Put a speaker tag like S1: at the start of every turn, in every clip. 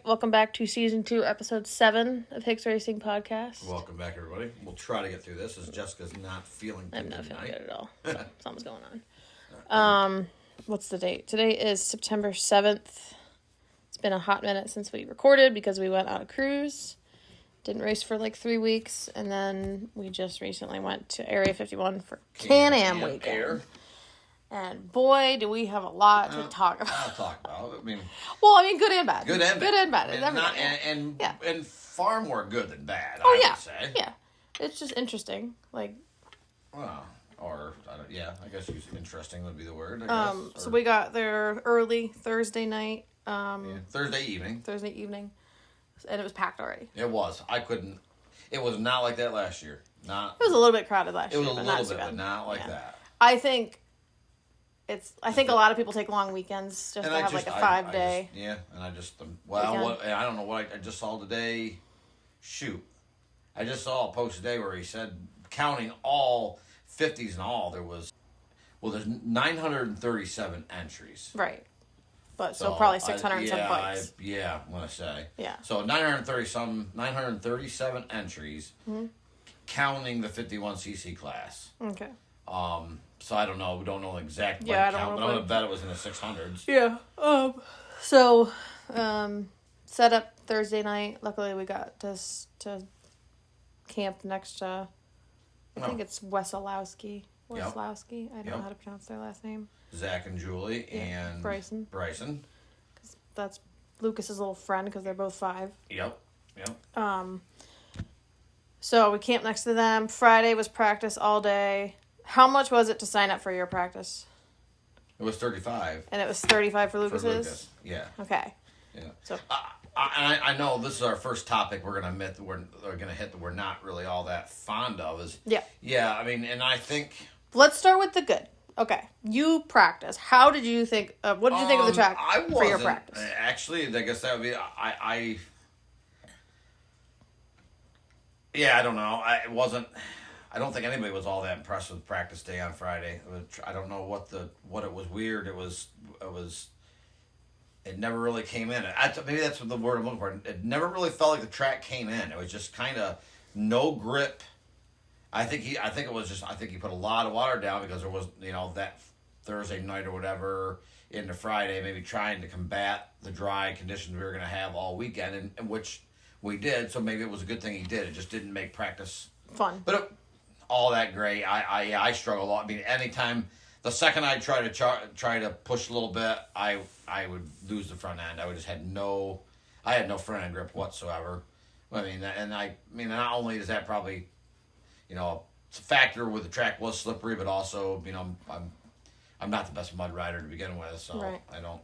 S1: welcome back to Season 2, Episode 7 of Hicks Racing Podcast.
S2: Welcome back, everybody. We'll try to get through this, as Jessica's not feeling good.
S1: I'm not feeling good at all. Something's going on. What's the date? Today is September 7th. It's been a hot minute since we recorded because we went on a cruise. Didn't race for like 3 weeks, and then we just recently went to Area 51 for Can-Am weekend. Air. And boy, do we have a lot to talk about.
S2: I'll talk about it.
S1: I mean, good and bad.
S2: Good and bad.
S1: Good and bad.
S2: And far more good than bad,
S1: I
S2: would say.
S1: Yeah. It's just interesting. I guess interesting would be the word, I guess. So we got there early Thursday night.
S2: Thursday evening.
S1: And it was packed already.
S2: It was. It was not like that last year. It
S1: was a little bit crowded last year.
S2: It was a little bit, but not like that.
S1: I think a lot of people take long weekends just to have like a 5-day.
S2: I don't know what I just saw today. Shoot. I just saw a post today where he said, counting all 50s and all, there's 937 entries.
S1: Right. But so probably 600 and some bikes.
S2: I'm going to say.
S1: Yeah.
S2: So 937 entries, counting the 51cc class.
S1: Okay.
S2: So I don't know. We don't know the exact bike count, but I'm going to bet it was in the 600s.
S1: Yeah. So set up Thursday night. Luckily, we got to camp next to, I think it's Wesolowski. I don't know how to pronounce their last name.
S2: Zach and Julie and
S1: Bryson.
S2: Because
S1: that's Lucas's little friend because they're both 5.
S2: Yep.
S1: So we camped next to them. Friday was practice all day. How much was it to sign up for your practice?
S2: It was $35.
S1: And it was $35 for Lucas's?
S2: For Lucas, yeah.
S1: Okay.
S2: Yeah.
S1: So
S2: I know this is our first topic we're going to admit that we're going to hit that we're not really all that fond of is... Yeah, I mean, and I think...
S1: Let's start with the good. Okay. You practice. How did you think... what did you think of the track for your practice?
S2: Actually, I guess that would be... I don't know. I don't think anybody was all that impressed with practice day on Friday. I don't know what it was weird. It never really came in. Maybe that's the word I'm looking for. It never really felt like the track came in. It was just kind of no grip. I think he put a lot of water down because there was, that Thursday night or whatever into Friday, maybe trying to combat the dry conditions we were going to have all weekend, and which we did. So maybe it was a good thing he did. It just didn't make practice
S1: fun.
S2: But all that great. I struggle a lot. I mean, anytime the second I try to push a little bit, I would lose the front end. I had no front end grip whatsoever. I mean, not only is that probably, it's a factor where the track was slippery, but also, I'm not the best mud rider to begin with, so right. I don't,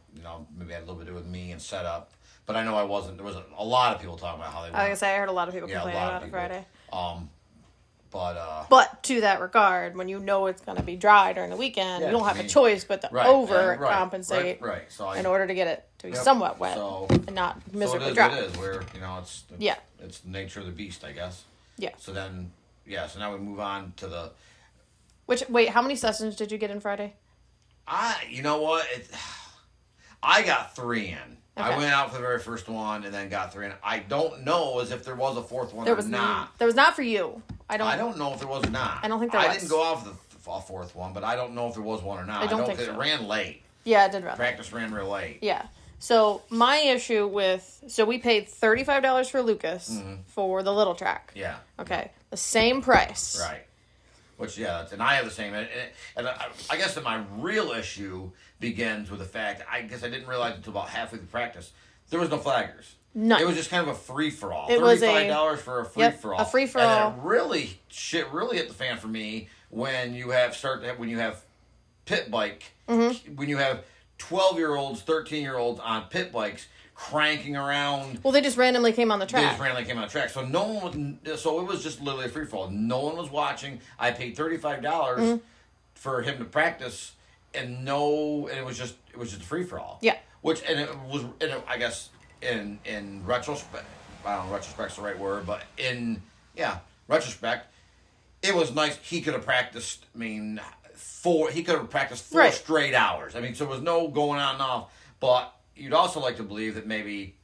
S2: maybe it had a little bit to do with me and setup. But I know I wasn't. There was a lot of people talking about how they were.
S1: I was gonna say I heard a lot of people complaining about it Friday.
S2: But
S1: to that regard, when you know it's going to be dry during the weekend, you don't have a choice but to overcompensate in order to get it to be somewhat wet and not miserably dry.
S2: It is where, it's the nature of the beast, I guess.
S1: Yeah.
S2: So then, so now we move on to the...
S1: Wait, how many sessions did you get in Friday?
S2: You know what? I got 3 in.
S1: Okay.
S2: I went out for the very first one and then got 3 in. I don't know as if there was a 4th one or not.
S1: There was not for you. I don't know
S2: if there was or not.
S1: I don't think there was.
S2: I didn't go out for the 4th one, but I don't know if there was one or not.
S1: I don't think so.
S2: It ran late.
S1: Yeah, it did run.
S2: Practice ran real late.
S1: Yeah. So my issue so we paid $35 for Lucas for the little track.
S2: Yeah.
S1: Okay. The same price.
S2: Right. Which, and I have the same. And I guess that my real issue begins with the fact, I guess I didn't realize until about halfway through practice, there was no flaggers.
S1: None.
S2: It was just kind of a free-for-all.
S1: It was
S2: $35 for a free-for-all.
S1: A free-for-all.
S2: And then shit really hit the fan for me when you have pit bike, when you have 12-year-olds, 13-year-olds on pit bikes cranking around.
S1: Well, they just randomly came on the track.
S2: So so it was just literally a free-for-all. No one was watching. I paid $35 for him to practice, and it was just a free-for-all.
S1: Yeah.
S2: I guess in retrospect, I don't know if retrospect's the right word, but in retrospect, it was nice. He could have practiced, four straight hours. So there was no going on and off, but you'd also like to believe that maybe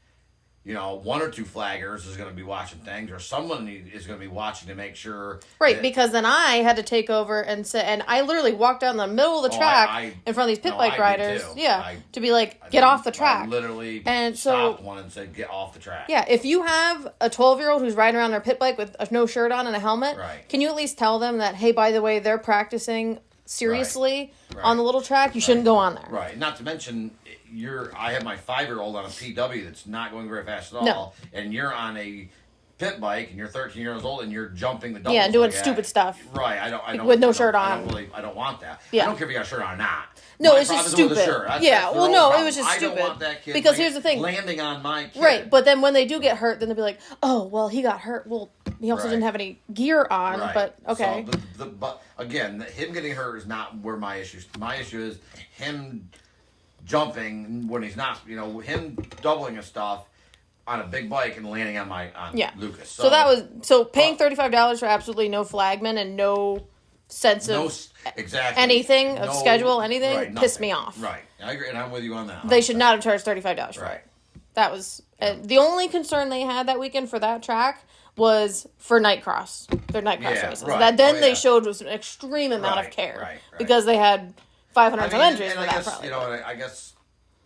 S2: one or two flaggers is going to be watching things, or someone is going to be watching to make sure.
S1: Right, because then I had to take over and say, and I literally walked down the middle of the track in front of these pit bike riders. Yeah, to be like, get off the track.
S2: I literally
S1: and
S2: stopped one and said, get off the track.
S1: Yeah, if you have a 12-year-old who's riding around their pit bike with no shirt on and a helmet, can you at least tell them that, hey, by the way, they're practicing seriously on the little track? You shouldn't go on there.
S2: Right, not to mention... I have my 5-year-old on a PW that's not going very fast at all, and you're on a pit bike and you're 13 years old and you're jumping the doubles.
S1: Yeah, and doing stupid stuff.
S2: Right, I don't
S1: with no shirt on.
S2: I don't want that.
S1: Yeah.
S2: I don't care if you got a shirt on or not.
S1: No, it's just stupid. Yeah, well, no, it was just stupid.
S2: I don't want that kid
S1: because here's the thing,
S2: landing on my kid.
S1: Right, but then when they do get hurt, then they'll be like, oh, well, he got hurt. Well, he also didn't have any gear on, but okay.
S2: So but again, him getting hurt is not where my issue is. My issue is him jumping when he's not, him doubling his stuff on a big bike and landing on Lucas.
S1: So that was paying $35 for absolutely no flagman and no sense of anything of schedule, anything pissed me off.
S2: Right, I agree, and I'm with you on that.
S1: They should not have charged $35 for it. That was the only concern they had that weekend for that track was for night cross, their night cross races. That they showed was an extreme amount of care because they had 500 some entries for that. Probably.
S2: I guess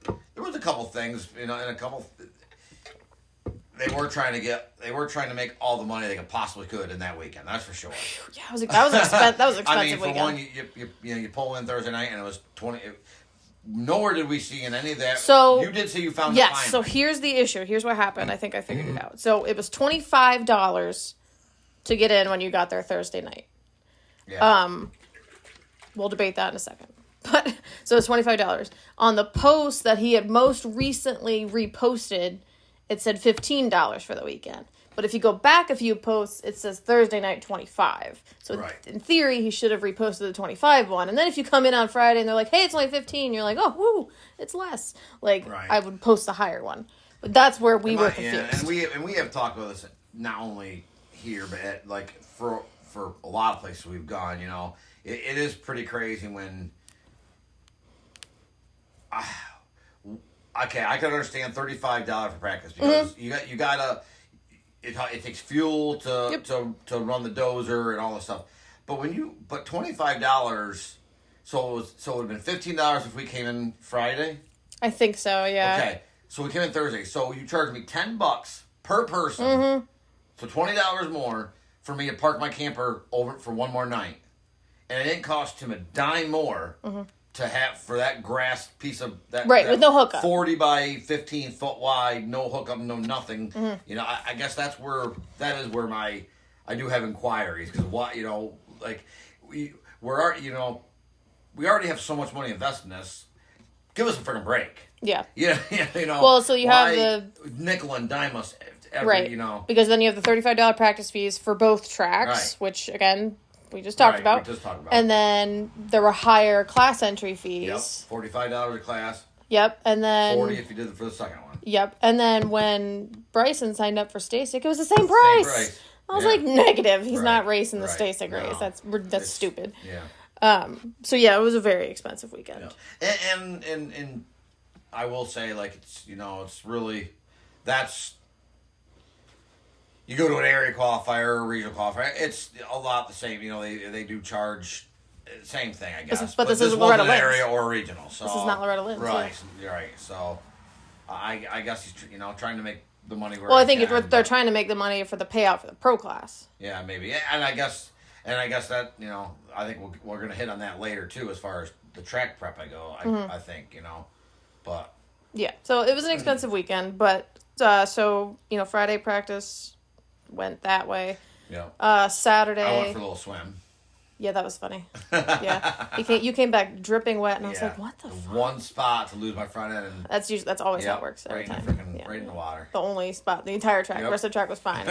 S2: there was a couple things, and a couple. They were trying to make all the money they could possibly could in that weekend. That's for sure.
S1: Yeah, that was expensive.
S2: I mean, for
S1: weekend.
S2: one, you pull in Thursday night and it was 20. Nowhere did we see in any of that.
S1: So
S2: you did say you found.
S1: Yes. So here's the issue. Here's what happened. I think I figured it out. So it was $25 to get in when you got there Thursday night.
S2: Yeah.
S1: We'll debate that in a second. But so it's $25. On the post that he had most recently reposted, it said $15 for the weekend. But if you go back a few posts, it says Thursday night $25. So in theory, he should have reposted the $25 one. And then if you come in on Friday and they're like, hey, it's only $15, you're like, oh, woo, it's less. I would post the higher one. But that's where we were confused.
S2: Yeah, and we have talked about this not only here, but for a lot of places we've gone. It is pretty crazy when. Okay, I can understand $35 for practice because you gotta. It takes fuel to run the dozer and all this stuff, but $25, so it would have been $15 if we came in Friday.
S1: I think so. Yeah.
S2: Okay, so we came in Thursday, so you charged me $10 per person, so $20 more for me to park my camper over for one more night, and it didn't cost him a dime more. To have for that grass piece of that
S1: with no hookup,
S2: 40 by 15 foot wide, no hookup, no nothing. I guess that is where I do have inquiries because we already have so much money invested in this. Give us a freaking break.
S1: Yeah.
S2: Well,
S1: so you have the
S2: nickel and dime us
S1: because then you have the $35 practice fees for both tracks, which again. We just talked about. And then there were higher class entry fees.
S2: Yep, $45 a class.
S1: Yep, and then...
S2: $40 if you did it for the second one.
S1: Yep, and then when Bryson signed up for Stasic, it was the same price. I was like, negative. He's not racing the Stasic race. That's stupid.
S2: Yeah.
S1: So yeah, it was a very expensive weekend.
S2: Yeah. And I will say, it's it's really that's. You go to an area qualifier or a regional qualifier, it's a lot the same. They do charge same thing, I guess.
S1: But this is Loretta Lynn's.
S2: Area or regional. So,
S1: this is not Loretta Lynn's.
S2: Right, right. So, I guess he's trying to make the money where.
S1: Well, I think they're trying to make the money for the payout for the pro class.
S2: Yeah, maybe, and I guess that I think we're going to hit on that later too, as far as the track prep I think but
S1: yeah. So it was an expensive weekend, but Friday practice. Went that way.
S2: Yeah.
S1: Saturday.
S2: I went for a little swim.
S1: Yeah, that was funny. Yeah. You came back dripping wet, and I was like, "What the fuck?"
S2: One spot to lose my front end, and
S1: that's always how it works every time.
S2: Right in the water.
S1: The only spot, the entire track. The rest of the track was fine.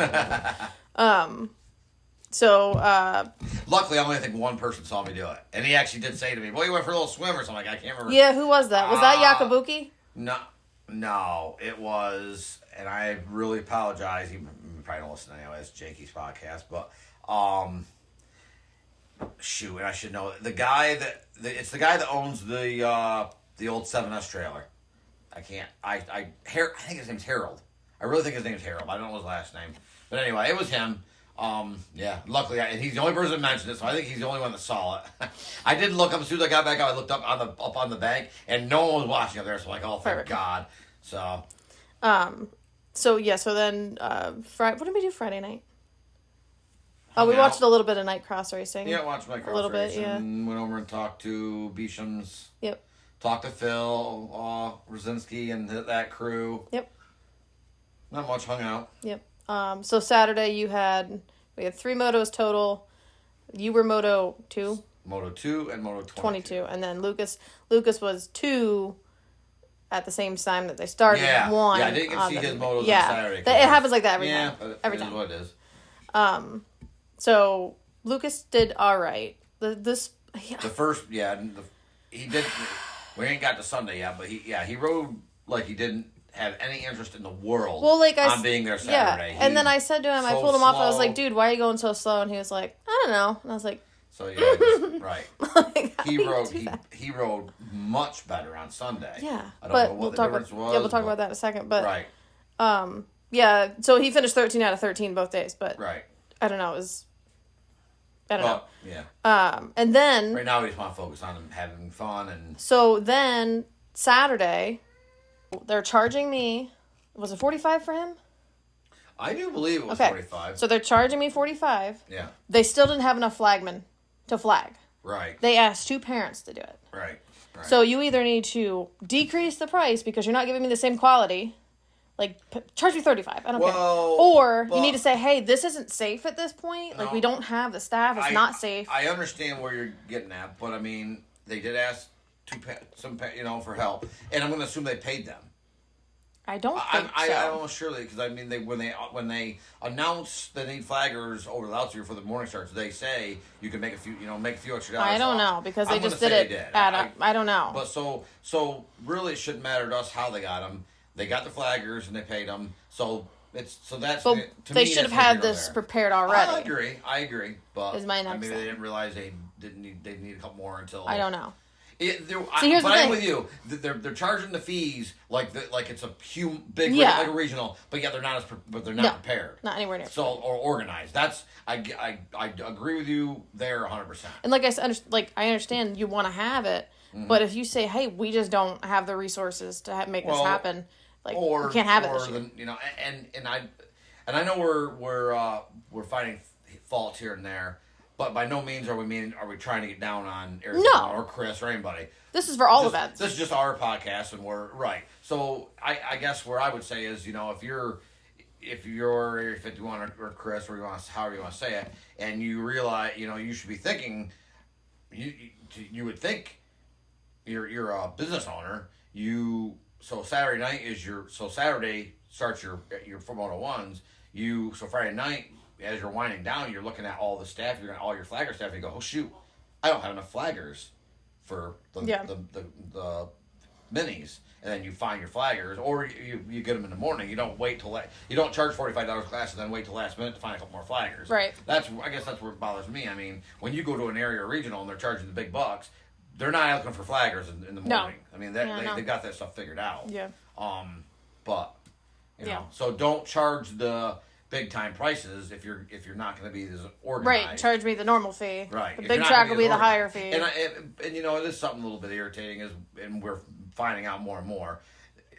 S2: Luckily, I only think one person saw me do it, and he actually did say to me, "Well, you went for a little swim or something." I can't remember.
S1: Yeah, who was that? Was that Yakabuki?
S2: No, it was, and I really apologize. He probably don't listen anyway. It's Jakey's podcast, but shoot, and I should know the guy it's the guy that owns the old 7S trailer. I think his name's Harold. I really think his name's Harold. I don't know his last name. But anyway, it was him. Yeah, luckily, and he's the only person that mentioned it, so I think he's the only one that saw it. I did look up as soon as I got back up. I looked up on the bank, and no one was watching up there. So I'm like, oh, thank God. So.
S1: So then Friday. What did we do Friday night? Oh, we watched a little bit of night cross racing.
S2: Yeah, watched night cross racing. A little bit, yeah. Went over and talked to Beesham's.
S1: Yep.
S2: Talked to Phil, Rosinski, and that crew.
S1: Yep.
S2: Not much, hung out.
S1: Yep. So Saturday we had 3 motos total. You were Moto 2.
S2: Moto 2 and Moto
S1: 22. And then Lucas was 2 at the same time that they started.
S2: Yeah.
S1: 1.
S2: Yeah, I didn't get to see his motos on Saturday.
S1: It happens like that every time.
S2: Yeah,
S1: every time.
S2: Is what it is.
S1: So Lucas did all right. The
S2: first, he did. We ain't got to Sunday yet, but he rode like he didn't have any interest in the world on being there Saturday.
S1: Yeah. And then I said to him, I pulled him off, I was like, dude, why are you going so slow? And he was like, I don't know. And I was like,
S2: so yeah, right.
S1: Like,
S2: he rode much better on Sunday.
S1: Yeah.
S2: I don't know what the difference was.
S1: Yeah, we'll talk about that in a second. But
S2: right.
S1: Yeah, so he finished 13 out of 13 both days, but
S2: right.
S1: I don't know, I don't know.
S2: Yeah.
S1: And then
S2: right now we just want to focus on him having fun. And
S1: so then Saturday they're charging me, was it 45 for him?
S2: I do believe it was 45.
S1: So they're charging me 45.
S2: Yeah.
S1: They still didn't have enough flagmen to flag.
S2: Right.
S1: They asked 2 parents to do it.
S2: Right.
S1: So you either need to decrease the price because you're not giving me the same quality. Like, charge me 35. I don't care. Or you need to say, hey, this isn't safe at this point. Like, we don't have the staff. It's not safe.
S2: I understand where you're getting at, but I mean, they did ask for help, and I'm going to assume they paid them.
S1: I don't think so.
S2: I don't know surely, because I mean, when they announce they need flaggers over the loudspeaker for the morning starts, they say you can make a few extra dollars.
S1: I don't know because they just did it I don't know.
S2: But so really, it shouldn't matter to us how they got them. They got the flaggers and they paid them. So that's.
S1: But they should have had this prepared already.
S2: I agree. But
S1: is my next
S2: maybe they didn't realize they need a couple more until.
S1: I don't know.
S2: Here's the thing. I'm with you. They're charging the fees like it's a big like a regional, but yeah, they're not prepared.
S1: Not anywhere near.
S2: So or organized. That's I agree with you there 100%.
S1: And like I said, I understand you want to have it, but if you say, hey, we just don't have the resources to make this happen, we can't have it this year.
S2: And I know we're finding faults here and there. But by no means are we trying to get down on Arizona or Chris or anybody.
S1: This is for all events.
S2: This is just our podcast, and we're right. So I guess where I would say is, if you're Area 51 or Chris or however you want to say it, and you realize you should be thinking, you would think you're a business owner. Saturday starts your Moto 1s. So Friday night, as you're winding down, you're looking at all the staff, all your flagger staff, and you go, oh shoot, I don't have enough flaggers for the minis. And then you find your flaggers, or you get them in the morning. You don't wait you don't charge $45 class and then wait till last minute to find a couple more flaggers.
S1: Right.
S2: I guess that's where it bothers me. I mean, when you go to an area or regional and they're charging the big bucks, they're not looking for flaggers in the morning.
S1: No.
S2: I mean, they got that stuff figured out.
S1: Yeah.
S2: But so don't charge the big time prices if you're not going to be as organized.
S1: Right, charge me the normal fee.
S2: Right,
S1: the big track will be the higher fee.
S2: And it is something a little bit irritating, and we're finding out more and more.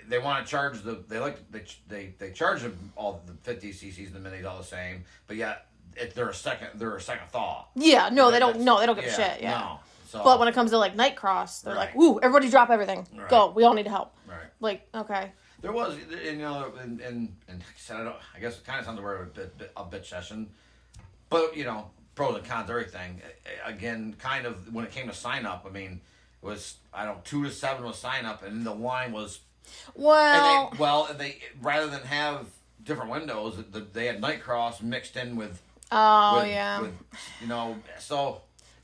S2: They want to charge they charge them all the 50 cc's and the minis all the same, but yet they're a second thought.
S1: Yeah, no, they don't give a shit. Yeah. No. So, but when it comes to like night cross, they're like, "Ooh, everybody drop everything, go! We all need help."
S2: Right.
S1: Like, okay.
S2: There was, and I guess it kind of sounds like we're a bitch session, but pros and cons, everything. Again, kind of when it came to sign up, I mean, it was 2 to 7 was sign up, and the line was. They rather than have different windows, they had night cross mixed in with. So.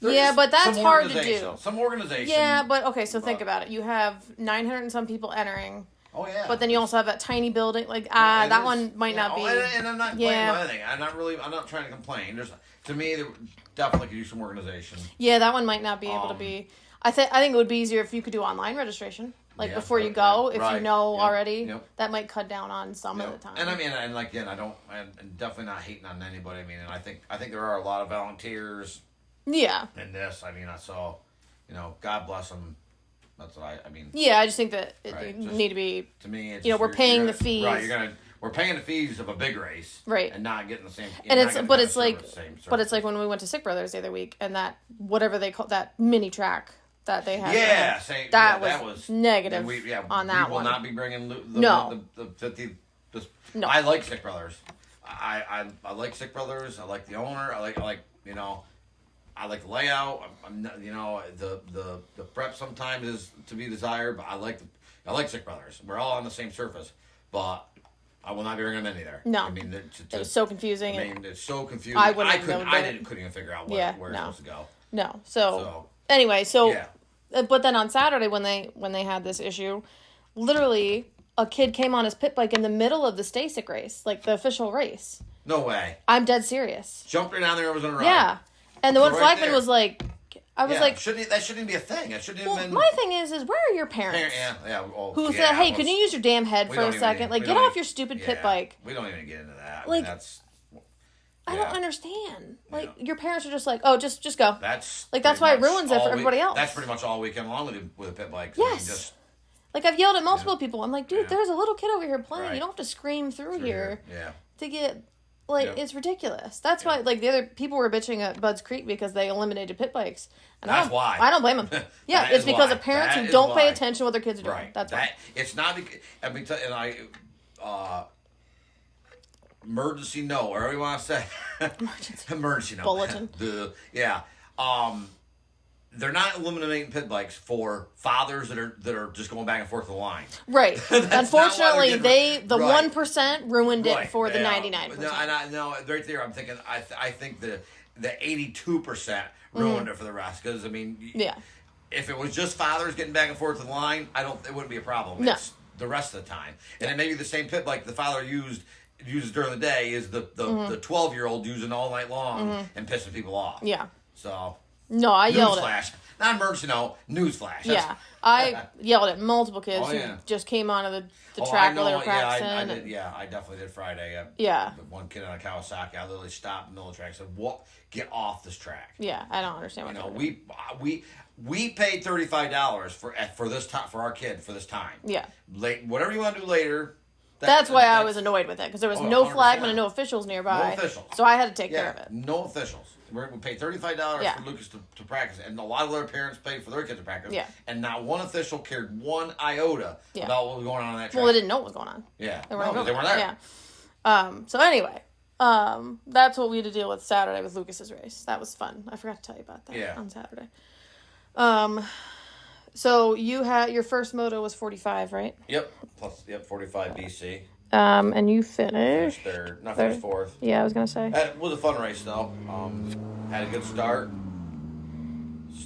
S1: Yeah, but that's hard to do.
S2: Some organization.
S1: Yeah, but okay, so think about it. You have 900 and some people entering.
S2: Oh yeah.
S1: But then you also have that tiny building. Like that one might not be.
S2: And I'm not complaining about anything. I'm not trying to complain. To me, there definitely could use some organization.
S1: Yeah, that one might not be able to be. I think it would be easier if you could do online registration. like before you go, if you know already,
S2: that
S1: might cut down on some of the time.
S2: And I mean, and like, again, I'm definitely not hating on anybody. I mean, and I think there are a lot of volunteers.
S1: Yeah.
S2: In this, I mean, I saw, God bless them. That's what I mean.
S1: Yeah, I just think that you need to be.
S2: To me, it's
S1: we're paying the fees.
S2: Right, we're paying the fees of a big race,
S1: right,
S2: and not getting the same.
S1: And it's like when we went to Sick Brothers the other week, and that whatever they call that mini track that they had. That was negative on that one.
S2: We will not be bringing the 50.
S1: No,
S2: I like Sick Brothers. I like Sick Brothers. I like the owner. I like I like the layout. The prep sometimes is to be desired, but I like Sick Brothers. We're all on the same surface, but I will not be bringing them in either.
S1: No, I mean it was so confusing.
S2: I mean, it's so confusing.
S1: I
S2: couldn't even figure out where it's supposed to go.
S1: No. So anyway, but then on Saturday when they had this issue, literally a kid came on his pit bike in the middle of the Stasic race, like the official race.
S2: No way.
S1: I'm dead serious.
S2: Jumped right down there and was on a ride.
S1: Yeah. And the one flagman was like, that
S2: shouldn't be a thing. It shouldn't have been.
S1: My thing is where are your parents? Who said, hey, can you use your damn head for a second? Like, get off your stupid pit bike.
S2: We don't even get into that.
S1: Like, I don't understand. Like, your parents are just like, oh, just go.
S2: That's
S1: why it ruins it for everybody else.
S2: That's pretty much all weekend long with a pit bike.
S1: Yes. Like, I've yelled at multiple people. I'm like, dude, there's a little kid over here playing. Right. You don't have to scream through here to get... it's ridiculous. That's why, the other people were bitching at Bud's Creek because they eliminated pit bikes. And
S2: that's why.
S1: I don't blame them. Yeah, it's because of parents who don't pay attention to what their kids are doing.
S2: Right.
S1: That's why.
S2: It's not, emergency note, whatever you want to say. Emergency note.
S1: Bulletin.
S2: They're not eliminating pit bikes for fathers that are just going back and forth the line.
S1: Right. Unfortunately, the 1% ruined it for the 99%.
S2: No, right there, I'm thinking. I think the 82% ruined it for the rest. Because if it was just fathers getting back and forth the line, it wouldn't be a problem.
S1: No.
S2: It's the rest of the time, and then maybe the same pit bike the father uses during the day is the 12-year-old using all night long and pissing people off.
S1: Yeah.
S2: So.
S1: No, I yelled
S2: at... Not emergency, no. Newsflash.
S1: Yeah. I yelled at multiple kids who just came onto the track while they were practicing.
S2: I definitely did Friday.
S1: The
S2: one kid on a Kawasaki, I literally stopped in the middle of the track and said, "What? Get off this track."
S1: Yeah, I don't understand what
S2: we paid $35 for this time for our kid for this time.
S1: Yeah.
S2: Whatever you want to do later...
S1: That's why I was annoyed with it, because there was no flagman and no officials nearby.
S2: No officials.
S1: So I had to take care of it.
S2: No officials. We paid $35 for Lucas to practice, and a lot of their parents paid for their kids to practice. Yeah. And not one official cared one iota about what was going on that track.
S1: Well, they didn't know what was going on.
S2: Yeah. They weren't there.
S1: Yeah. So anyway, that's what we had to deal with Saturday with Lucas's race. That was fun. I forgot to tell you about that on Saturday. So you had your first moto was 45, right?
S2: Yep. 45 BC.
S1: And you finished
S2: third. Not finished fourth.
S1: Yeah, I was gonna say.
S2: It was a fun race though. Had a good start.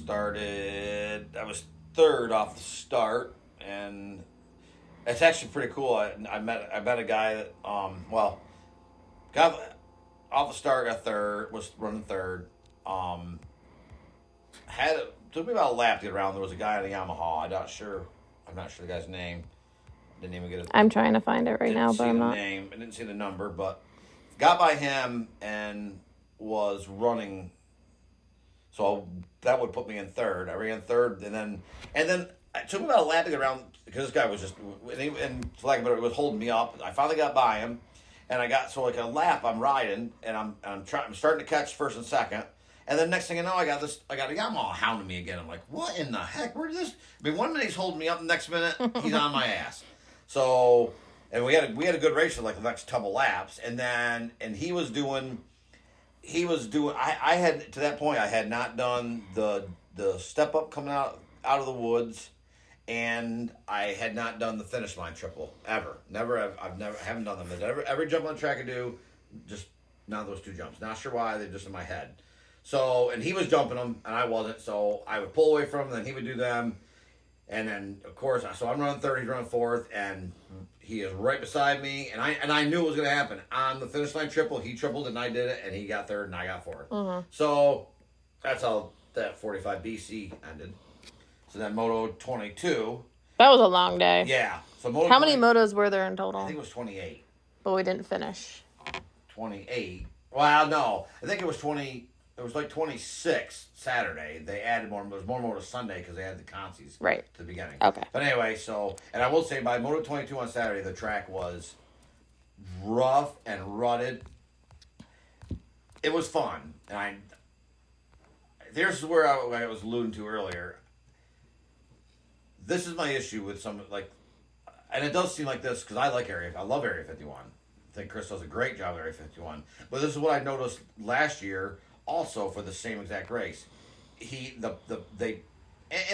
S2: I was third off the start, and it's actually pretty cool. I met a guy that got off the start, got third, was running third. Took me about a lap to get around. There was a guy on a Yamaha. I'm not sure the guy's name. Didn't even get it.
S1: I'm trying to find it right now, but I'm not.
S2: I didn't see the number, but got by him and was running. So that would put me in third. I ran third, and then it took me about a lap to get around because this guy was just, and for lack of a better, was holding me up. I finally got by him, and I got like a lap. I'm riding, and I'm starting to catch first and second. And then next thing I know, I got a Yamaha hounding me again. I'm like, what in the heck? Where did this? I mean, 1 minute he's holding me up, the next minute he's on my ass. So, and we had a good race for like the next couple laps, and he was doing. I had to that point I had not done the step up coming out of the woods, and I had not done the finish line triple ever. Haven't done them. Every jump on the track I do, just not those two jumps. Not sure why, they're just in my head. So, and he was jumping them, and I wasn't, so I would pull away from him, then he would do them, and then, of course, so I'm running third, he's running fourth, and he is right beside me, and I knew it was going to happen. On the finish line triple, he tripled, and I did it, and he got third, and I got fourth. Mm-hmm. So, that's how that 45 BC ended. So then Moto 22,
S1: That was a long day.
S2: Yeah. So
S1: how many motos were there in total?
S2: I think it was 28.
S1: But we didn't finish.
S2: 28. Well, no. I think it was 20. It was like 26 Saturday. They added more. There was more motos Sunday because they had the consies.
S1: Right.
S2: At the beginning.
S1: Okay.
S2: But anyway, and I will say by Moto 22 on Saturday, the track was rough and rutted. It was fun. And here's where I was alluding to earlier. This is my issue with some, like, and it does seem like this because I love Area 51. I think Chris does a great job at Area 51. But this is what I noticed last year also for the same exact race. And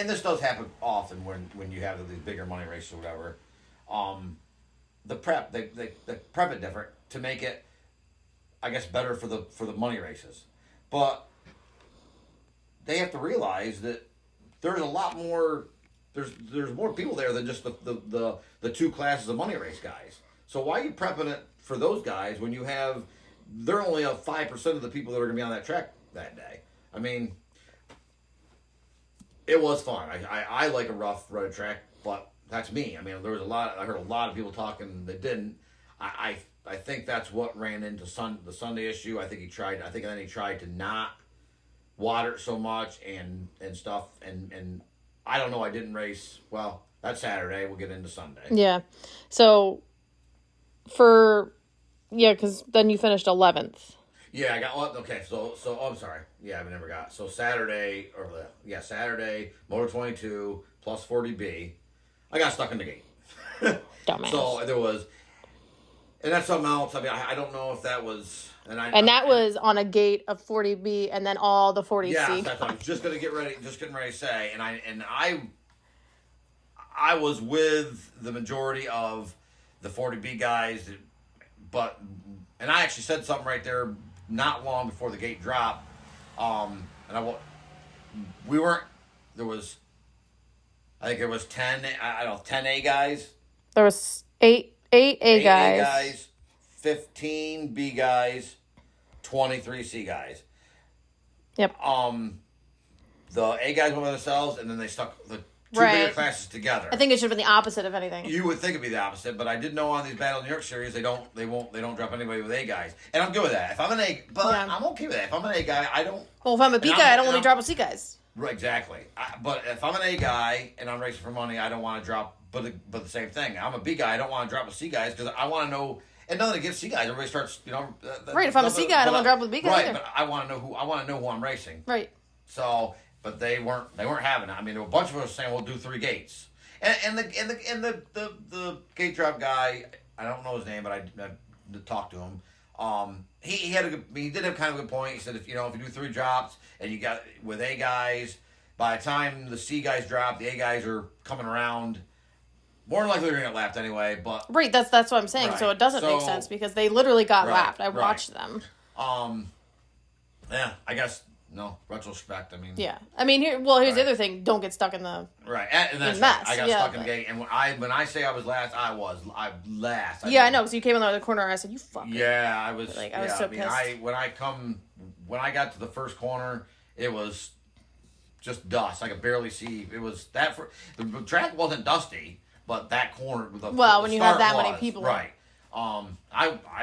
S2: this does happen often when you have these bigger money races or whatever. They prep it different to make it, I guess, better for the money races. But they have to realize that there's a lot more. There's more people there than just the two classes of money race guys. So why are you prepping it for those guys when you have they're only 5% of the people that are going to be on that track that day? I mean, it was fun. I like a rough road track, but that's me. I mean, there was I heard a lot of people talking that didn't. I think that's what ran into the Sunday issue. I think he tried to not water it so much and stuff and I don't know. I didn't race. Well, that's Saturday. We'll get into Sunday.
S1: Yeah. So, because then you finished 11th.
S2: Yeah, I got, okay, so I'm sorry. Yeah, I never got, so Saturday, Motor 22, plus 40B. I got stuck in the gate.
S1: Dumbass.
S2: So there was, and that's something else. I mean, I don't know if that was,
S1: that was on a gate of 40B and then all the 40C.
S2: Yeah, that's what I was just getting ready to say. And I was with the majority of the 40B guys, and I actually said something right there not long before the gate dropped. There was 10 A guys. There was eight A guys, 15 B guys, 23 C guys.
S1: Yep.
S2: The A guys went by themselves, and then they stuck the two bigger classes together.
S1: I think it should have been the opposite of anything.
S2: You would think it'd be the opposite, but I did know on these Battle of New York series they don't drop anybody with A guys, and I'm good with that. If I'm an A, I'm okay with that. If I'm an A guy, I don't.
S1: Well, if I'm a B guy, I don't want to drop with C guys.
S2: Right, exactly. But if I'm an A guy and I'm racing for money, I don't want to drop. But the same thing. I'm a B guy. I don't want to drop with C guys because I want to know. And nothing against C guys. Everybody starts,
S1: right. If I'm a C guy, I don't want to drop with B guys.
S2: Right,
S1: either.
S2: but I want to know who I'm racing.
S1: Right.
S2: So, but they weren't having it. I mean, there were a bunch of us saying we'll do 3 gates. And the gate drop guy, I don't know his name, but I talked to him. He did have kind of a good point. He said if you do 3 drops and you got with A guys, by the time the C guys drop, the A guys are coming around. More than likely they're gonna get lapped anyway, but
S1: right, that's what I'm saying. Right. So it doesn't make sense because they literally got lapped. I watched them.
S2: Yeah, I guess no retrospect. I mean,
S1: yeah, I mean here's the other thing: don't get stuck in the
S2: and that's
S1: mess.
S2: I got stuck in the gate, and when I say I was last, I last.
S1: I know. So you came in the other corner, and I said, "You fuck."
S2: Yeah, I was.
S1: I was so pissed.
S2: When I got to the first corner, it was just dust. I could barely see. It was the track wasn't dusty. But that corner,
S1: when you have that many people,
S2: right? I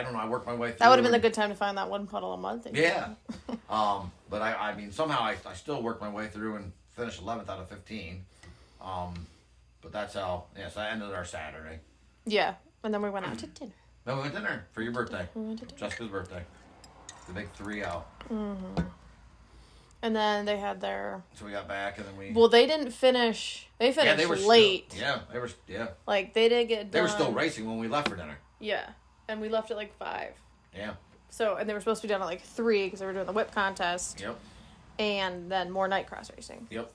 S2: don't know. I worked my way through.
S1: That would have been a good time to find that one puddle of mud thing.
S2: Yeah. But I mean, somehow I still worked my way through and finished 11th out of 15. But that's how. Yeah. So that ended our Saturday.
S1: Yeah, and then we went out to dinner.
S2: Then we went to dinner for your birthday.
S1: We went to dinner.
S2: Jessica's birthday. The big 3-0.
S1: Mm-hmm. And then they had their.
S2: So we got back, and then we.
S1: Well, they didn't finish. They finished late.
S2: They were. Yeah.
S1: Like they didn't get done.
S2: They were still racing when we left for dinner.
S1: Yeah, and we left at like 5.
S2: Yeah.
S1: So and they were supposed to be done at like 3 because they were doing the whip contest.
S2: Yep.
S1: And then more night cross racing.
S2: Yep.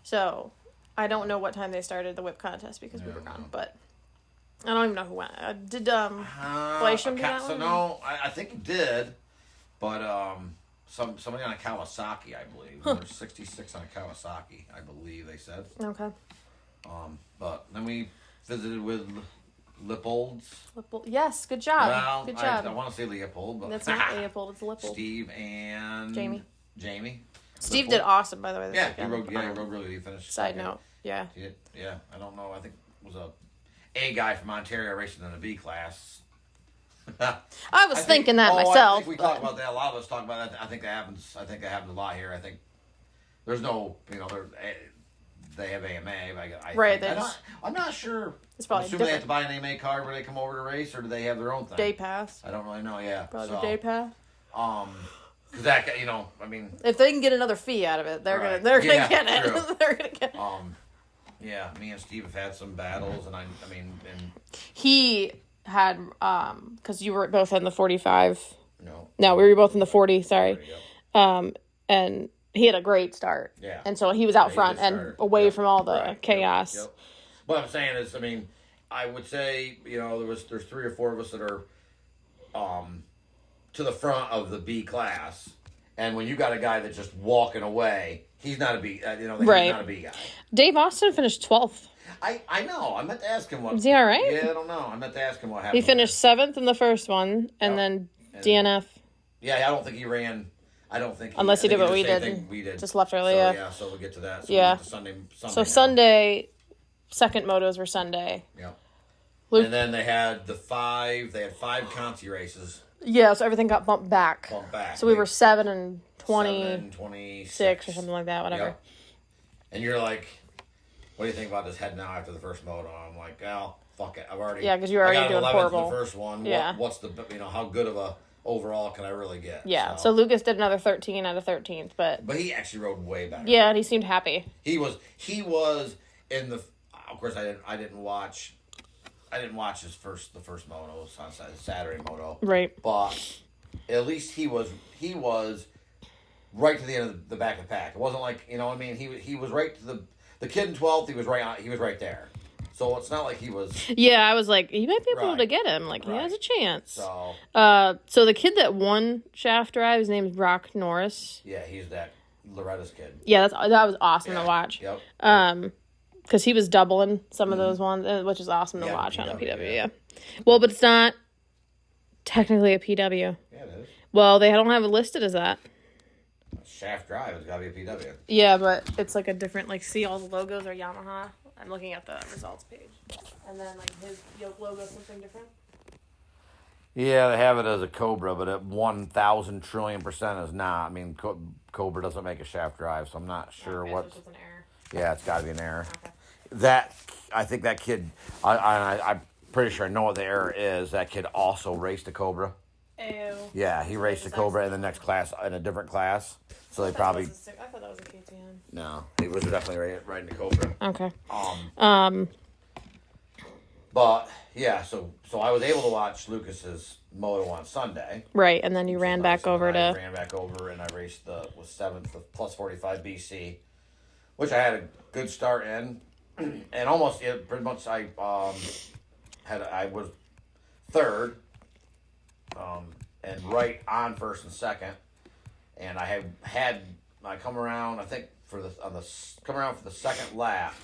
S1: So, I don't know what time they started the whip contest because we were gone, but I don't even know who went. Did Blasham do that one?
S2: So no, I think he did, but somebody on a Kawasaki, I believe. There was 66 on a Kawasaki, I believe they said.
S1: Okay.
S2: But then we visited with Lippold's.
S1: Yes, good job.
S2: Well,
S1: good job.
S2: I want to say Leopold, but
S1: that's not Leopold. It's Lippold.
S2: Steve and
S1: Jamie.
S2: Steve
S1: Lippold did awesome, by the way.
S2: He rode really. He finished.
S1: Side note. Yeah.
S2: I don't know. I think it was a guy from Ontario racing in the B class.
S1: I was thinking that myself.
S2: I think we talk about that. A lot of us talk about that. I think that happens. I think that happens a lot here. I think there's no, they have AMA.
S1: Right.
S2: I'm not sure.
S1: It's probably
S2: different. They have to buy an AMA card when they come over to race, or do they have their own thing?
S1: Day pass.
S2: I don't really know. Yeah.
S1: Probably the day pass.
S2: Because that, I mean,
S1: if they can get another fee out of it, they're gonna get it. They're gonna get.
S2: Yeah. Me and Steve have had some battles, and
S1: he had because you were both in the 45.
S2: No,
S1: we were both in the 40. Sorry. And he had a great start.
S2: Yeah.
S1: And so he was out front and away from all the chaos.
S2: Yep. What I'm saying is, I would say, there's 3 or 4 of us that are to the front of the B class, and when you got a guy that's just walking away, he's not a B. He's not a B guy. Dave
S1: Austin finished 12th.
S2: I know. I meant to ask him what.
S1: Was he all right?
S2: Yeah, I don't know. I meant to ask him what happened.
S1: He finished 7th in the first one, and then DNF.
S2: Yeah, I don't think he ran. I don't think.
S1: Unless he did what we did. Just left early.
S2: So we'll get to that.
S1: So Sunday, second motos were Sunday.
S2: Yeah. And then they had 5 Conti races.
S1: Yeah, so everything got bumped back. So we were 7 and 20.
S2: 7 and 26
S1: or something like that, whatever.
S2: Yep. And you're like, what do you think about this heading out after the first moto? I'm like, well, fuck it. I've already.
S1: Yeah, because you were already doing horrible.
S2: In the first one.
S1: Yeah.
S2: What's the, how good of a overall can I really get?
S1: Yeah. So Lucas did another 13 out of 13th, but
S2: he actually rode way better.
S1: Yeah, and he seemed happy.
S2: He was in the. Of course, I didn't watch the first moto on Saturday moto.
S1: Right.
S2: But at least he was right to the end of the back of the pack. It wasn't like, he was right to the kid in 12th, he was right there. So it's not like he was.
S1: Yeah, I was like, you might be able to get him. Like, he has a chance.
S2: So
S1: the kid that won shaft drive, his name's Brock Norris.
S2: Yeah, he's that Loretta's kid.
S1: Yeah, that was awesome to watch.
S2: Yep.
S1: Because he was doubling some of those ones, which is awesome to watch on a PW. Yeah. Well, but it's not technically a PW.
S2: Yeah, it is.
S1: Well, they don't have it listed as that.
S2: Shaft drive has got to be a PW.
S1: Yeah, but it's like a different, see all the logos are Yamaha. I'm looking at the results page. And then, his yoke logo is something different.
S2: Yeah, they have it as a Cobra, but at 1,000 trillion% is not. Cobra doesn't make a shaft drive, so I'm not sure what.
S1: It's just an error.
S2: Yeah, it's got to be an error.
S1: Okay.
S2: I think that kid, I'm pretty sure I know what the error is. That kid also raced a Cobra.
S1: Ew.
S2: Yeah, he raced a Cobra in the next class, in a different class. So they probably.
S1: I thought that was a KTM.
S2: No, he was definitely riding a Cobra.
S1: Okay.
S2: But yeah, so I was able to watch Lucas's moto on Sunday.
S1: Right, and then you ran back over
S2: I ran back over and I raced was 7th with plus 45 BC, which I had a good start in, and almost pretty much I was third, and right on first and second, and I come around, I think come around for the second lap,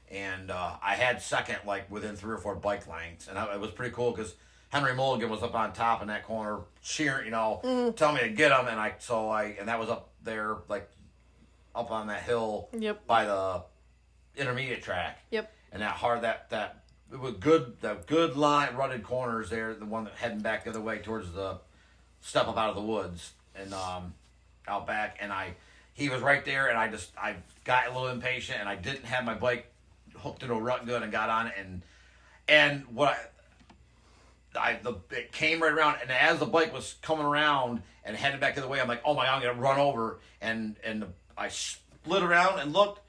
S2: and I had second within 3 or 4 bike lengths, and it was pretty cool because Henry Mulligan was up on top in that corner cheering, telling me to get him, and that was up there up on that hill by the intermediate track.
S1: Yep.
S2: And that it was good line rutted corners there, the one that heading back the other way towards the step up out of the woods and out back, and he was right there, and I got a little impatient, and I didn't have my bike hooked into a rut good and got on it, and it came right around, and as the bike was coming around and heading back the other way, I'm like, oh my God, I'm gonna run over, and I split around and looked,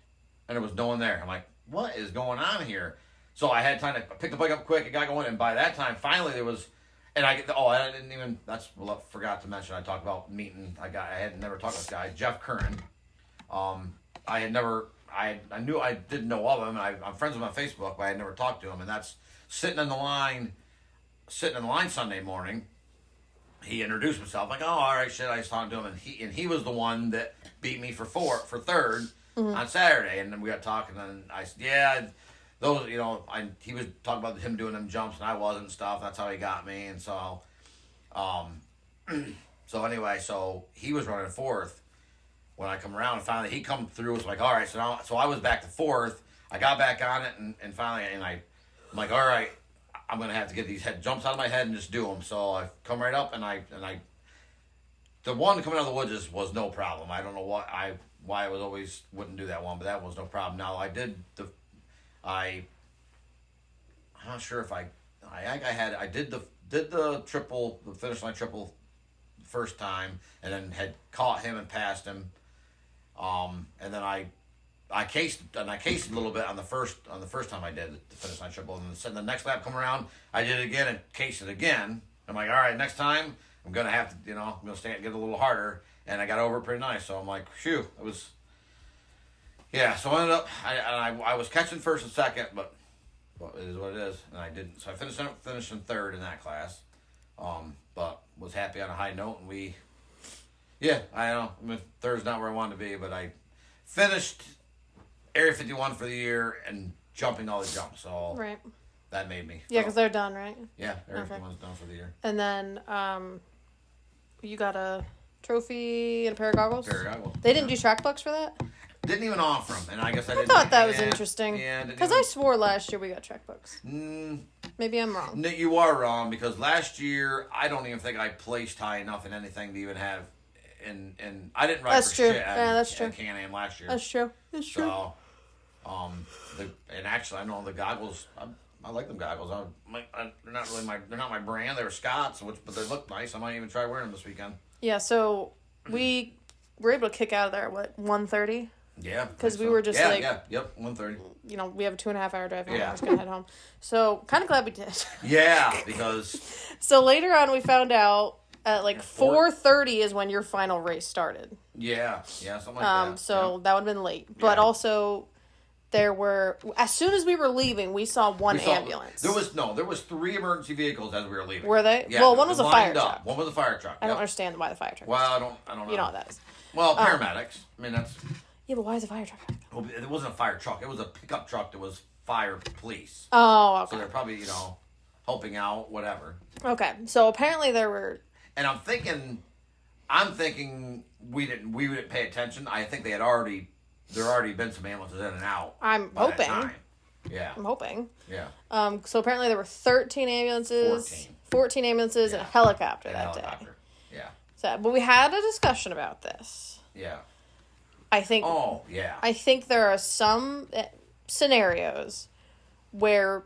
S2: and there was no one there. I'm like, what is going on here? So I had time to pick the bike up quick and got going, and by that time, finally there was, and I forgot to mention, I talked about meeting, I had never talked to this guy, Jeff Curran. I didn't know of him, and I'm friends with him on Facebook, but I had never talked to him, and that's sitting in the line Sunday morning. He introduced himself, like, oh, all right, shit, I was talking to him, and he was the one that beat me for third on Saturday, and then we got talking, and I said, yeah, those, he was talking about him doing them jumps, and I wasn't and stuff, that's how he got me, and so, so he was running 4th when I come around, and finally he come through, was like, all right, so I was back to 4th, I got back on it, and finally, I'm like, all right, I'm gonna have to get these head jumps out of my head and just do them. So I come right up, and the one coming out of the woods was no problem. I don't know why I was always wouldn't do that one, but that was no problem. Now I'm not sure if I did the triple, the finish line triple first time, and then had caught him and passed him. And then I cased a little bit on the first time I did the finish line triple, and then the next lap come around, I did it again and cased it again. I'm like, all right, next time I'm gonna have to, I'm gonna get a little harder, and I got over it pretty nice. So I'm like, phew, it was, yeah. So I ended up, I was catching first and second, but it is what it is, and I didn't. So I finished in third in that class, but was happy on a high note, and I know, third's not where I wanted to be, but I finished Area 51 for the year and jumping all the jumps, so
S1: right.
S2: That made me.
S1: Yeah, because they're done, right?
S2: Yeah, Area 51's done for the year.
S1: And then you got a trophy and a pair of goggles? They didn't do track bucks for that?
S2: Didn't even offer them, and I guess I didn't.
S1: I thought that was interesting.
S2: Yeah,
S1: because I swore last year we got track bucks. Maybe I'm wrong.
S2: No, you are wrong, because last year I don't even think I placed high enough in anything to even have. And I didn't ride for shit at Can-Am last year.
S1: That's true.
S2: So, and actually I know the goggles. I like them goggles. They're not really they're not my brand. They're Scott's, but they look nice. I might even try wearing them this weekend.
S1: Yeah. So we were able to kick out of there at 1:30.
S2: Yeah.
S1: Because we were just
S2: yep, 1:30.
S1: We have a 2.5-hour drive home. I was gonna head home. So kind of glad we did.
S2: Yeah, because.
S1: So later on, we found out at 4:30 is when your final race started.
S2: Yeah, something like that.
S1: So that would have been late, but also. There were, as soon as we were leaving, we saw one ambulance. There
S2: was 3 emergency vehicles as we were leaving.
S1: Were they?
S2: Yeah,
S1: well, one was a fire truck.
S2: One was a fire truck.
S1: I don't understand why the fire truck.
S2: Well, I don't know.
S1: You know what that is.
S2: Well, paramedics. I mean, that's.
S1: Yeah, but why is a fire truck?
S2: Well, it wasn't a fire truck. It was a pickup truck that was fire police.
S1: Oh, okay.
S2: So they're probably, helping out, whatever.
S1: Okay, so apparently there were.
S2: And I'm thinking we didn't pay attention. I think there already been some ambulances in and out.
S1: I'm hoping.
S2: Yeah.
S1: I'm hoping.
S2: Yeah.
S1: So apparently there were 13 ambulances. 14 ambulances and a helicopter that day.
S2: Yeah.
S1: So, but we had a discussion about this.
S2: Yeah.
S1: I think.
S2: Oh, yeah.
S1: I think there are some scenarios where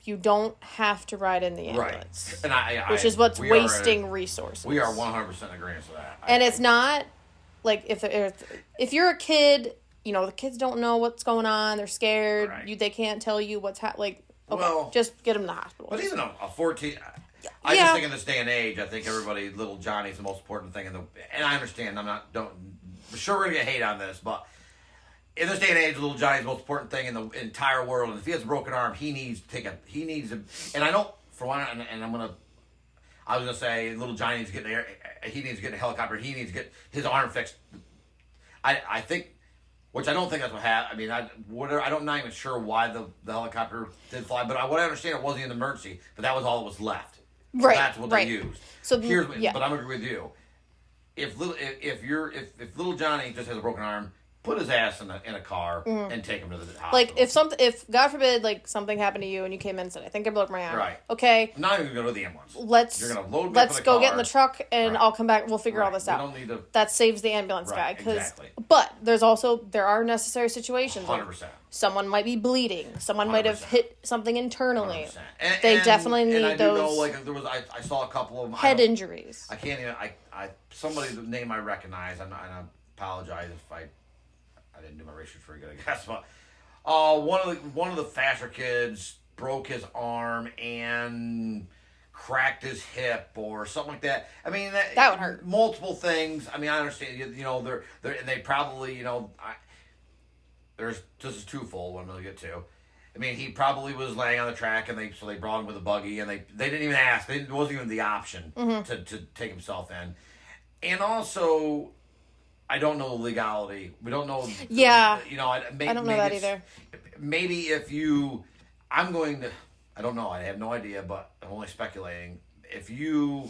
S1: you don't have to ride in the ambulance.
S2: Right. And
S1: which is what's wasting resources.
S2: We are 100% in agreement with that.
S1: And it's not like if you're a kid. The kids don't know what's going on. They're scared.
S2: Right.
S1: They can't tell you what's happening. Just get them to the hospital.
S2: But even a 14... I just think in this day and age, I think little Johnny's the most important thing. And I understand, sure we're going to get hate on this, but in this day and age, little Johnny's the most important thing in the entire world. And if he has a broken arm, he needs and I know, for one, and I was going to say, little Johnny needs to get a helicopter. He needs to get his arm fixed. I think... Which I don't think that's what happened. I mean, I'm not even sure why the helicopter did fly, but what I understand, it wasn't an emergency, but that was all that was left.
S1: Right.
S2: So that's what they used.
S1: So
S2: but I'm agree with you. If little Johnny just has a broken arm, put his ass in a car and take him to the hospital.
S1: Like if God forbid something happened to you and you came in and said, I think I broke my arm.
S2: Right.
S1: Okay.
S2: I'm not even gonna go to the ambulance.
S1: Let's go get in the truck and I'll come back. We'll figure all this out.
S2: We don't need to.
S1: That saves the ambulance guy.
S2: Exactly.
S1: But there are necessary situations.
S2: 100%.
S1: Someone might be bleeding. Someone might have hit something internally.
S2: They
S1: definitely need
S2: I
S1: those.
S2: I saw a couple of
S1: head injuries.
S2: I can't even. Somebody's name I recognize. And I apologize if I didn't do my research very good, I guess. But one of the faster kids broke his arm and cracked his hip or something like that. I mean,
S1: that would hurt.
S2: Multiple things. I mean, I understand. They probably this is twofold. What I'm going to get to. I mean, he probably was laying on the track, and they brought him with a buggy, and they didn't even ask. It wasn't even the option to take himself in, and also. I don't know the legality. We don't know.
S1: I don't know that either.
S2: Maybe I don't know. I have no idea, but I'm only speculating. If you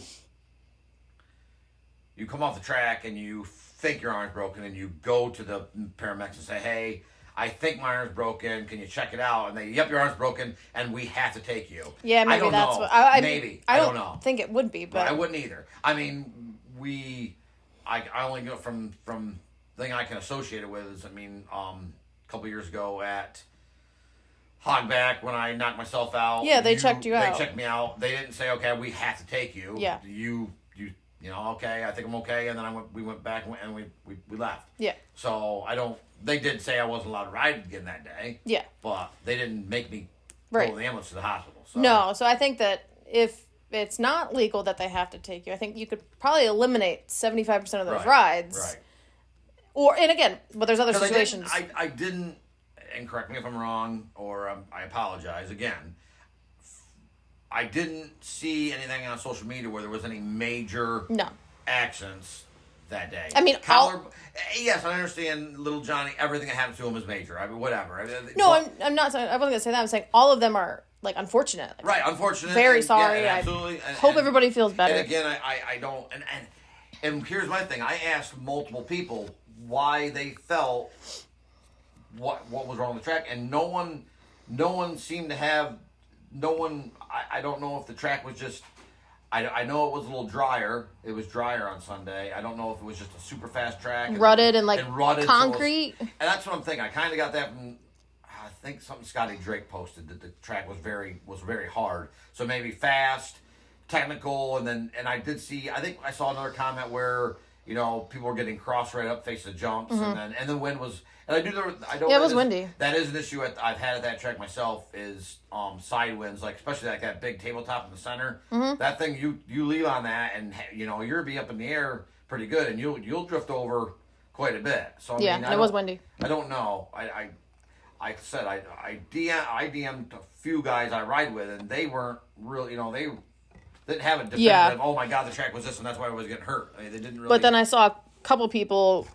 S2: come off the track and you think your arm's broken and you go to the paramedics and say, hey, I think my arm's broken. Can you check it out? And they, yep, your arm's broken, and we have to take you.
S1: Yeah, maybe
S2: I don't
S1: that's
S2: know.
S1: what I
S2: maybe
S1: I
S2: don't know.
S1: think it would be, but
S2: I wouldn't either. I mean, I only go from the thing I can associate it with is, I mean, a couple years ago at Hogback when I knocked myself out.
S1: Yeah, they checked you out.
S2: They checked me out. They didn't say, okay, we have to take you.
S1: Yeah.
S2: You know, okay, I think I'm okay, and then we went back and we left.
S1: Yeah.
S2: So they did say I wasn't allowed to ride again that day.
S1: Yeah.
S2: But they didn't make me
S1: right.
S2: go to the ambulance to the hospital. So.
S1: No, so I think that if it's not legal that they have to take you, I think you could probably eliminate 75% of those rides.
S2: Right.
S1: And again, but there's other situations.
S2: I didn't, and correct me if I'm wrong, or I apologize again. I didn't see anything on social media where there was any major accidents that day.
S1: I mean,
S2: yes, I understand little Johnny, everything that happens to him is major. I mean, whatever.
S1: No, I'm not saying, I wasn't going to say that. I'm saying all of them are, like, unfortunate. Like,
S2: right, unfortunate.
S1: Very sorry.
S2: Yeah, absolutely.
S1: Hope everybody feels better.
S2: And again, I don't, and here's my thing. I asked multiple people why they felt what was wrong with the track, and no one seemed to have. I don't know if the track was just. I know it was a little drier. It was drier on Sunday. I don't know if it was just a super fast track,
S1: rutted and
S2: rutted,
S1: concrete.
S2: And that's what I'm thinking. I kind of got that from. I think something Scotty Drake posted that the track was very hard. So maybe fast, technical, and I did see. I think I saw another comment where people were getting cross right up face the jumps, and then the wind was. And I know
S1: it was windy.
S2: That is an issue I've had at that track myself is side winds, like especially like that big tabletop in the center. Mm-hmm. That thing you leave on that, and you'll be up in the air pretty good, and you'll drift over quite a bit. So I mean,
S1: it was windy.
S2: I don't know. I said I DM'd a few guys I ride with, and they weren't really they didn't have a definitive. Oh my God, the track was this, and that's why I was getting hurt. I mean, they didn't really.
S1: But then I saw a couple people.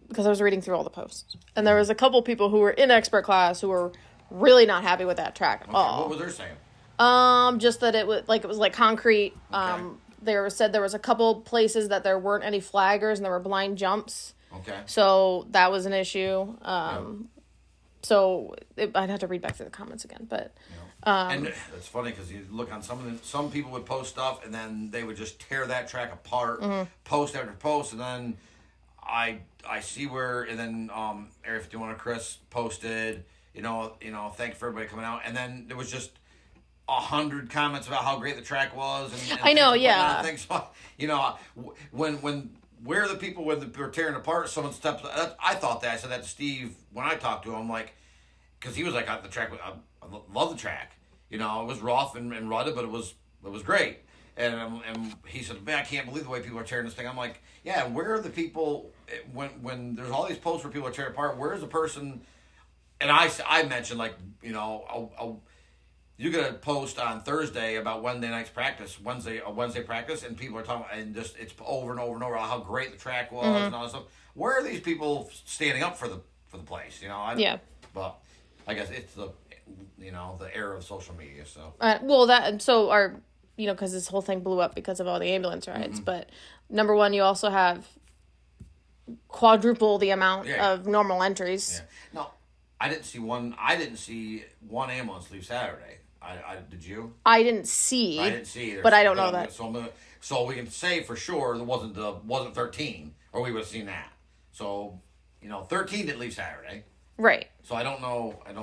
S1: Because I was reading through all the posts. And there was a couple people who were in expert class who were really not happy with that track at all.
S2: What was they saying?
S1: Just that it was like concrete.
S2: Okay.
S1: They said there was a couple places that there weren't any flaggers and there were blind jumps.
S2: Okay.
S1: So that was an issue. So I'd have to read back through the comments again, but.
S2: And it's funny because you look on some people would post stuff and then they would just tear that track apart, post after post, and then. I see where, and then Area 51 Chris posted, thanks for everybody coming out, and then there was just 100 comments about how great the track was. And
S1: I know, yeah.
S2: Things, when where are the people when they're tearing apart? Someone steps. I thought that. I said that to Steve when I talked to him, like, because he was like, the track. I love the track. It was rough and rutted, but it was great. And he said, man, I can't believe the way people are tearing this thing. I'm like, yeah, where are the people, when there's all these posts where people are tearing apart, where's the person, and I mentioned, like, you get a post on Thursday about Wednesday night's practice, Wednesday practice, and people are talking, and just, it's over and over and over how great the track was and all that stuff. Where are these people standing up for the place,
S1: Yeah.
S2: But I guess it's the era of social media, so.
S1: Because this whole thing blew up because of all the ambulance rides. Mm-hmm. But number one, you also have quadruple the amount of normal entries.
S2: Yeah. No, I didn't see one ambulance leave Saturday. Did you?
S1: I didn't see.
S2: But
S1: I don't know that.
S2: So we can say for sure there wasn't 13, or we would have seen that. So 13 didn't leave Saturday.
S1: Right.
S2: So I don't know. I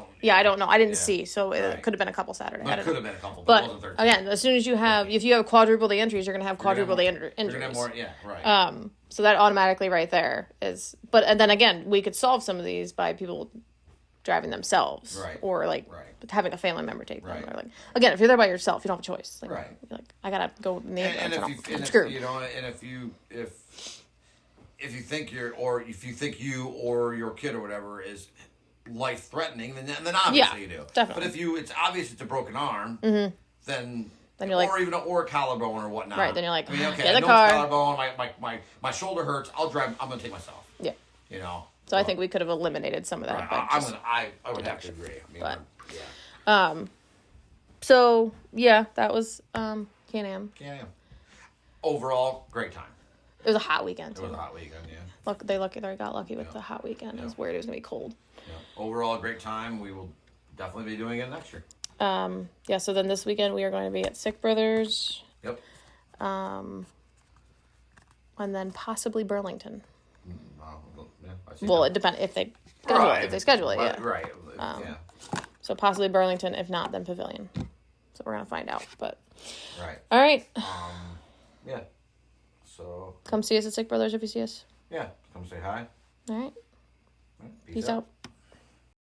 S1: don't know. I didn't see. So it could have been a couple Saturday.
S2: It could have been a couple, but it wasn't 13.
S1: Again, as soon as if you have quadruple the entries, you're going to have quadruple the injuries.
S2: You're going to have more, right.
S1: So that automatically right there is, and then again, we could solve some of these by people driving themselves.
S2: Right.
S1: Or having a family member take them.
S2: Right.
S1: Or again, if you're there by yourself, you don't have a choice.
S2: Right.
S1: You're like, I got to go in the ambulance.
S2: And
S1: I'm screwed.
S2: If you think you or your kid or whatever is life-threatening, then obviously you do.
S1: Definitely.
S2: But if it's obvious it's a broken arm, then
S1: you're like,
S2: or a collarbone or whatnot.
S1: Right, then you're like,
S2: I mean, okay,
S1: get
S2: I
S1: the
S2: know
S1: car.
S2: it's collarbone, my shoulder hurts, I'll drive, I'm going to take myself.
S1: Yeah.
S2: So
S1: I think we could have eliminated some of that.
S2: Right. I would have to agree. I mean,
S1: So, yeah, that was Can-Am.
S2: Can-Am. Overall, great time.
S1: It was a hot weekend, too.
S2: It was a hot weekend, yeah.
S1: Look, they got lucky with the hot weekend. It was worried it was going to be cold.
S2: Yeah. Overall, a great time. We will definitely be doing it next year.
S1: Yeah, so then this weekend we are going to be at Sick Brothers.
S2: Yep.
S1: And then possibly Burlington.
S2: Yeah, I see
S1: Well,
S2: that.
S1: it depends if they schedule it, yeah.
S2: Right. Yeah.
S1: So possibly Burlington. If not, then Pavilion. So we're gonna find out. But
S2: Right.
S1: all right.
S2: Yeah. So.
S1: Come see us at Sick Brothers if you see us.
S2: Yeah. Come say hi.
S1: All right.
S2: Peace
S1: Peace out.